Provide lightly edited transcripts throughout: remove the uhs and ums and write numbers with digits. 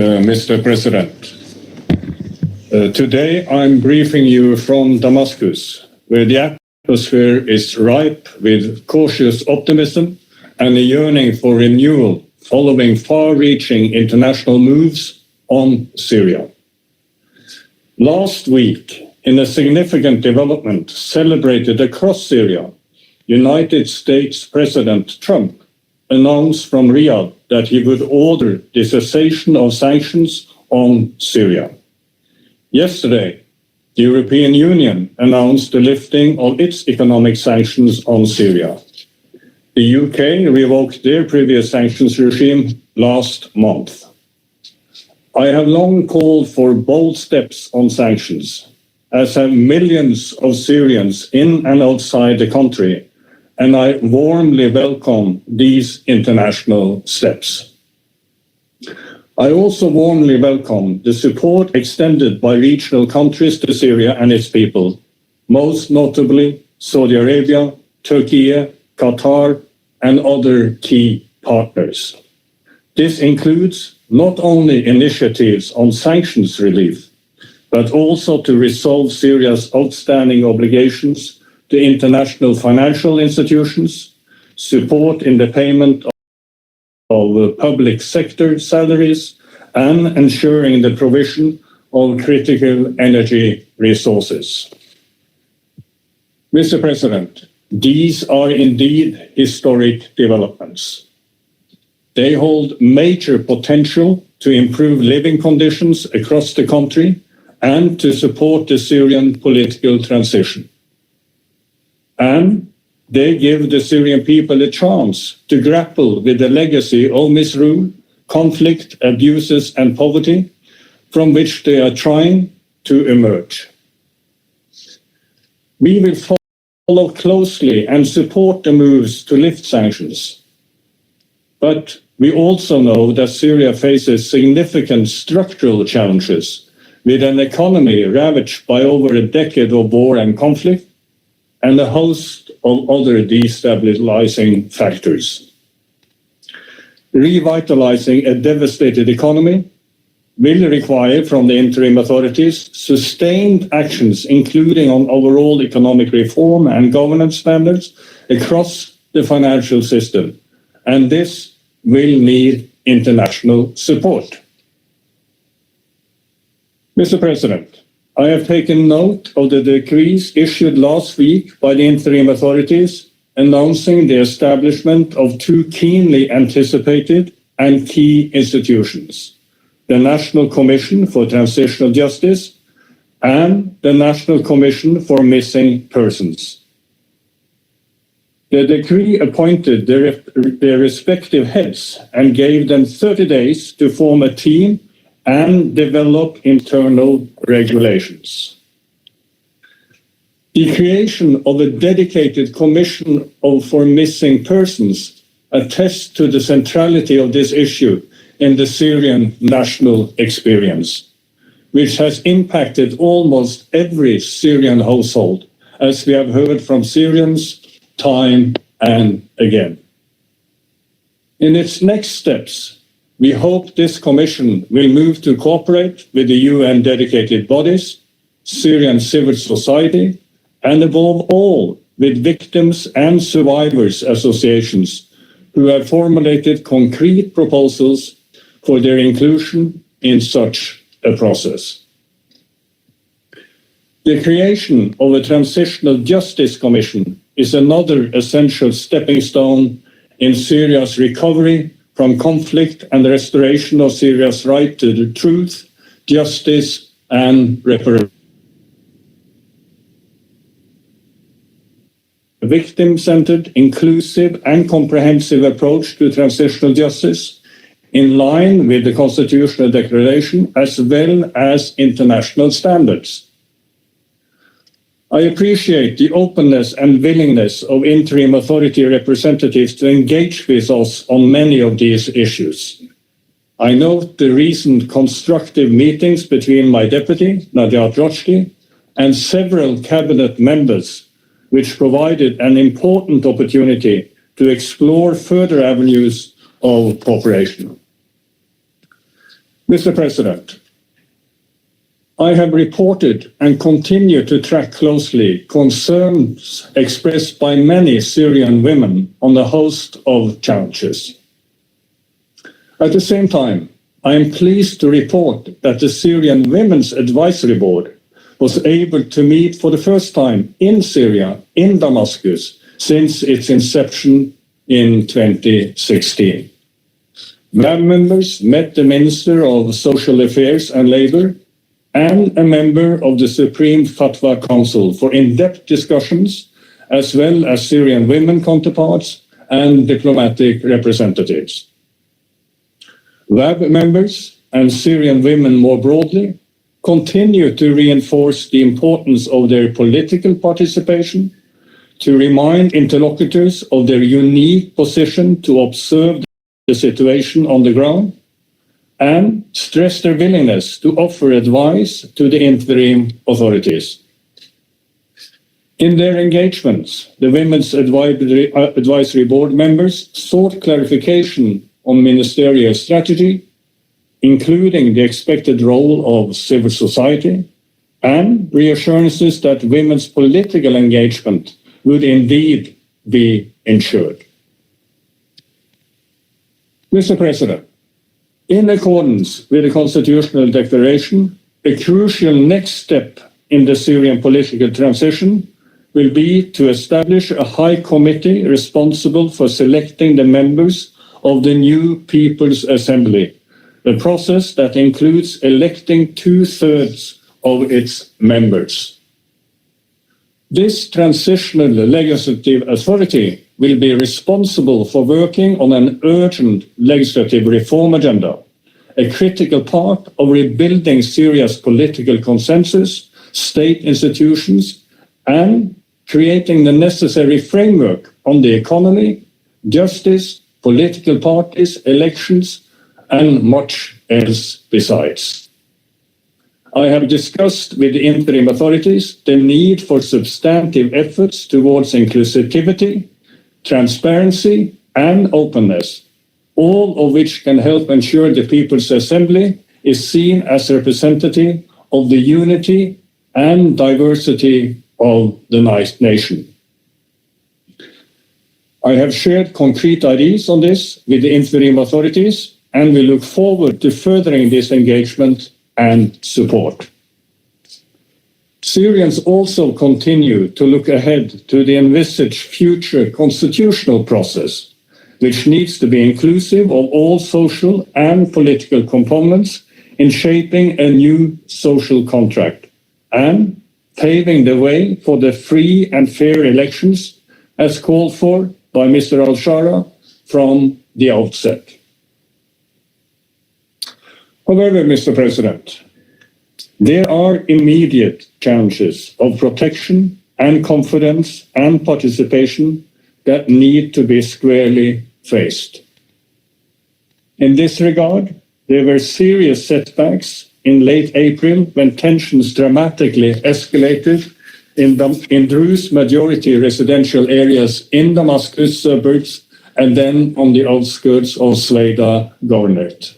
Mr. President. Today I'm briefing you from Damascus, where the atmosphere is ripe with cautious optimism and a yearning for renewal following far-reaching international moves on Syria. Last week, in a significant development celebrated across Syria, United States President Trump announced from Riyadh that he would order the cessation of sanctions on Syria. Yesterday, the European Union announced the lifting of its economic sanctions on Syria. The UK revoked their previous sanctions regime last month. I have long called for bold steps on sanctions, as have millions of Syrians in and outside the country, and I warmly welcome these international steps. I also warmly welcome the support extended by regional countries to Syria and its people, most notably Saudi Arabia, Turkey, Qatar, and other key partners. This includes not only initiatives on sanctions relief, but also to resolve Syria's outstanding obligations to international financial institutions, support in the payment of public sector salaries, and ensuring the provision of critical energy resources. Mr. President, these are indeed historic developments. They hold major potential to improve living conditions across the country and to support the Syrian political transition. And they give the Syrian people a chance to grapple with the legacy of misrule, conflict, abuses, and poverty from which they are trying to emerge. We will follow closely and support the moves to lift sanctions. But we also know that Syria faces significant structural challenges with an economy ravaged by over a decade of war and conflict, and a host of other destabilizing factors. Revitalizing a devastated economy will require from the interim authorities sustained actions, including on overall economic reform and governance standards across the financial system, and this will need international support. Mr. President, I have taken note of the decrees issued last week by the interim authorities announcing the establishment of two keenly anticipated and key institutions, the National Commission for Transitional Justice and the National Commission for Missing Persons. The decree appointed their respective heads and gave them 30 days to form a team and develop internal regulations. The creation of a dedicated commission for missing persons attests to the centrality of this issue in the Syrian national experience, which has impacted almost every Syrian household, as we have heard from Syrians time and again. In its next steps, we hope this commission will move to cooperate with the UN dedicated bodies, Syrian civil society, and above all, with victims and survivors associations who have formulated concrete proposals for their inclusion in such a process. The creation of a Transitional Justice Commission is another essential stepping stone in Syria's recovery from conflict and the restoration of Syria's right to the truth, justice, and reparation. A victim-centered, inclusive, and comprehensive approach to transitional justice, in line with the Constitutional Declaration as well as international standards. I appreciate the openness and willingness of interim authority representatives to engage with us on many of these issues. I note the recent constructive meetings between my deputy, Nadia Drochki, and several cabinet members, which provided an important opportunity to explore further avenues of cooperation. Mr. President, I have reported and continue to track closely concerns expressed by many Syrian women on a host of challenges. At the same time, I am pleased to report that the Syrian Women's Advisory Board was able to meet for the first time in Syria, in Damascus, since its inception in 2016. WAB members met the Minister of Social Affairs and Labour and a member of the Supreme Fatwa Council for in-depth discussions, as well as Syrian women counterparts and diplomatic representatives. WAB members and Syrian women more broadly continue to reinforce the importance of their political participation, to remind interlocutors of their unique position to observe the situation on the ground, and stress their willingness to offer advice to the interim authorities. In their engagements, the Women's Advisory Board members sought clarification on ministerial strategy, including the expected role of civil society, and reassurances that women's political engagement would indeed be ensured. Mr. President, in accordance with the Constitutional Declaration, a crucial next step in the Syrian political transition will be to establish a high committee responsible for selecting the members of the new People's Assembly, a process that includes electing 2/3 of its members. This transitional legislative authority will be responsible for working on an urgent legislative reform agenda, a critical part of rebuilding Syria's political consensus, state institutions, and creating the necessary framework on the economy, justice, political parties, elections, and much else besides. I have discussed with the interim authorities the need for substantive efforts towards inclusivity, transparency, and openness, all of which can help ensure the People's Assembly is seen as representative of the unity and diversity of the nation. I have shared concrete ideas on this with the interim authorities, and we look forward to furthering this engagement and support. Syrians also continue to look ahead to the envisaged future constitutional process, which needs to be inclusive of all social and political components in shaping a new social contract and paving the way for the free and fair elections as called for by Mr. al-Shara from the outset. However, Mr. President, there are immediate challenges of protection and confidence and participation that need to be squarely faced. In this regard, there were serious setbacks in late April when tensions dramatically escalated in Druze majority residential areas in Damascus suburbs and then on the outskirts of Sweda Governorate.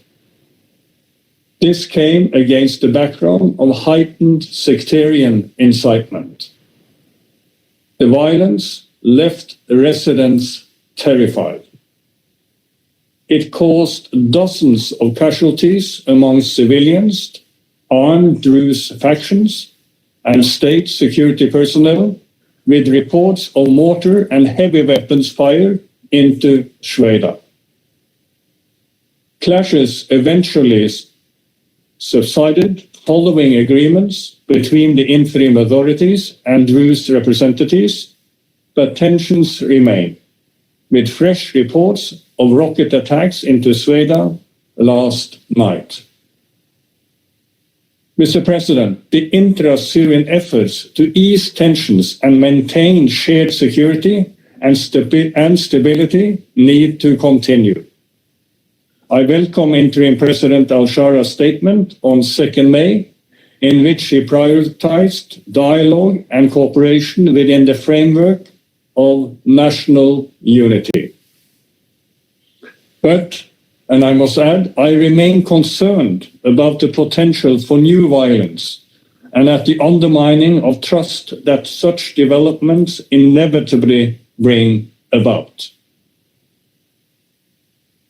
This came against the background of heightened sectarian incitement. The violence left residents terrified. It caused dozens of casualties among civilians, armed Druze factions, and state security personnel, with reports of mortar and heavy weapons fire into Sweda. Clashes eventually subsided following agreements between the interim authorities and Druze representatives, but tensions remain, with fresh reports of rocket attacks into Sweda last night. Mr. President, the intra-Syrian efforts to ease tensions and maintain shared security and stability need to continue. I welcome Interim President al-Shara's statement on 2nd May, in which he prioritized dialogue and cooperation within the framework of national unity. But, and I must add, I remain concerned about the potential for new violence and at the undermining of trust that such developments inevitably bring about.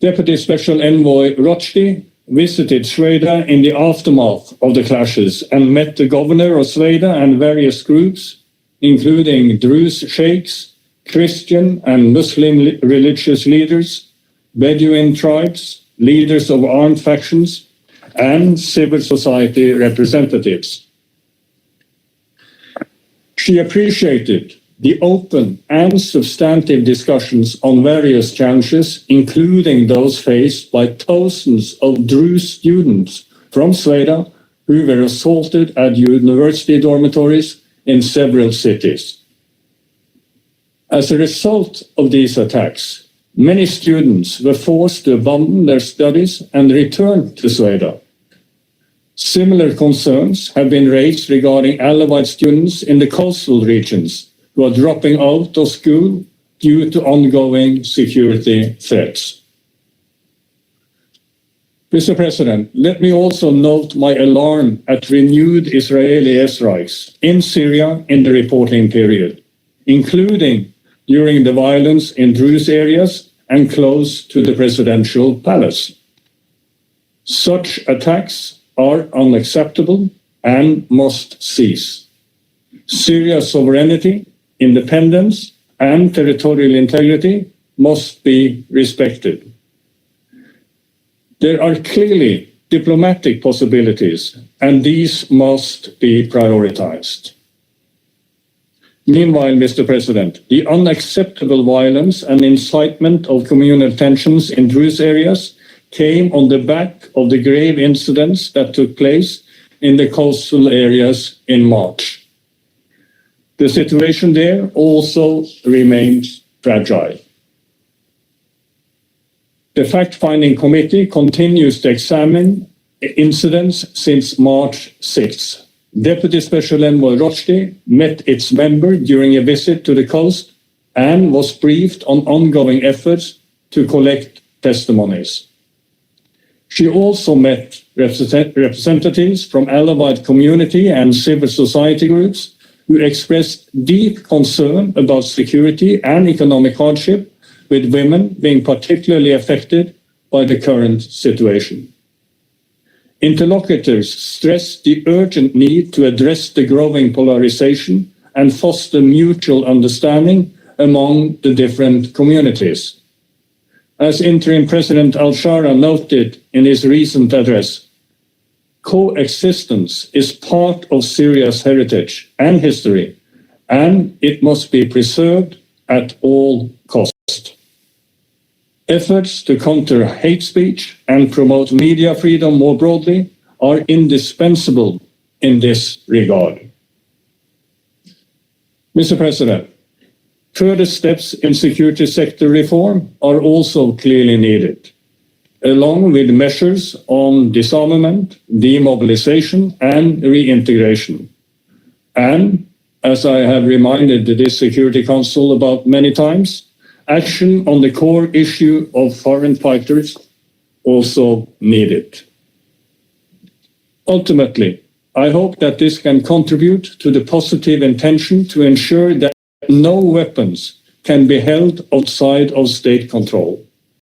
Deputy Special Envoy Rushdie visited Sweden in the aftermath of the clashes and met the governor of Sweden and various groups, including Druze sheikhs, Christian and Muslim religious leaders, Bedouin tribes, leaders of armed factions, and civil society representatives. She appreciated the open and substantive discussions on various challenges, including those faced by thousands of Druze students from Sweden who were assaulted at university dormitories in several cities. As a result of these attacks, many students were forced to abandon their studies and return to Sweden. Similar concerns have been raised regarding Alawite students in the coastal regions who are dropping out of school due to ongoing security threats. Mr. President, let me also note my alarm at renewed Israeli airstrikes in Syria in the reporting period, including during the violence in Druze areas and close to the presidential palace. Such attacks are unacceptable and must cease. Syria's sovereignty, independence, and territorial integrity must be respected. There are clearly diplomatic possibilities, and these must be prioritized. Meanwhile, Mr. President, the unacceptable violence and incitement of communal tensions in Druze areas came on the back of the grave incidents that took place in the coastal areas in March. The situation there also remains fragile. The fact-finding committee continues to examine incidents since March 6th. Deputy Special Envoy Rushdie met its member during a visit to the coast and was briefed on ongoing efforts to collect testimonies. She also met representatives from Alawite community and civil society groups who expressed deep concern about security and economic hardship, with women being particularly affected by the current situation. Interlocutors stressed the urgent need to address the growing polarization and foster mutual understanding among the different communities. As Interim President al-Shara noted in his recent address, coexistence is part of Syria's heritage and history, and it must be preserved at all costs. Efforts to counter hate speech and promote media freedom more broadly are indispensable in this regard. Mr. President, further steps in security sector reform are also clearly needed, along with measures on disarmament, demobilization, and reintegration. And, as I have reminded this Security Council about many times, action on the core issue of foreign fighters also needed. Ultimately, I hope that this can contribute to the positive intention to ensure that no weapons can be held outside of state control.